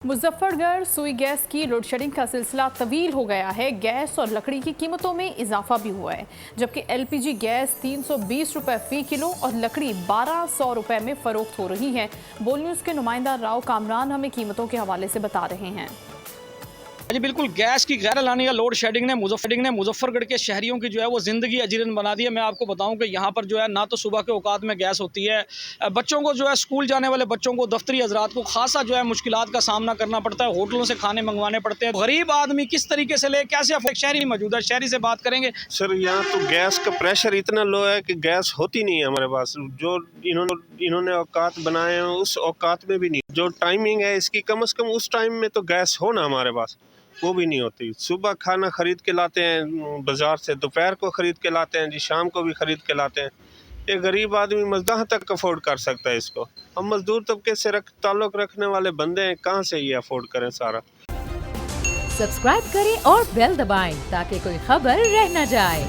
मुजफ्फरगढ़ सुई गैस की load shedding का सिलसिला तवील हो गया है। गैस और लकड़ी की कीमतों में इजाफा भी हुआ है, जबकि एलपीजी गैस 320 रुपए फी किलो और लकड़ी 1200 रुपए में फरोख्त हो रही है। बोल न्यूज के नुमाइंदा राव कामरान हमें कीमतों के हवाले से बता रहे हैं। जी बिल्कुल, गैस की गैर लानी या लोड शेडिंग ने मुजफ्फरगढ़ के शहरियों की जो है वो ज़िंदगी अजीरन बना दी है। मैं आपको बताऊं कि यहाँ पर जो है ना तो सुबह के औकात में गैस होती है, बच्चों को जो है स्कूल जाने वाले बच्चों को, दफ्तरी हजरात को खासा जो है मुश्किलात का सामना करना पड़ता है। होटलों से खाने मंगवाने पड़ते हैं। गरीब आदमी किस तरीके से ले, कैसे शहरी मौजूद है, शहरी से बात करेंगे। सर यहाँ तो गैस का प्रेशर इतना लो है कि गैस होती नहीं है हमारे पास। जो इन्होंने औकात बनाए हैं उस औकात में भी नहीं। जो टाइमिंग है इसकी, कम से कम उस टाइम में तो गैस हो ना हमारे पास, वो भी नहीं होती। सुबह खाना खरीद के लाते हैं बाजार से, दोपहर को खरीद के लाते हैं जी, शाम को भी खरीद के लाते हैं। ये गरीब आदमी मजदूर तक अफोर्ड कर सकता है इसको। हम मजदूर तबके से ताल्लुक़ रखने वाले बंदे हैं, कहाँ से ये अफोर्ड करें सारा। सब्सक्राइब करें और बेल दबाएं ताकि कोई खबर रह न जाए।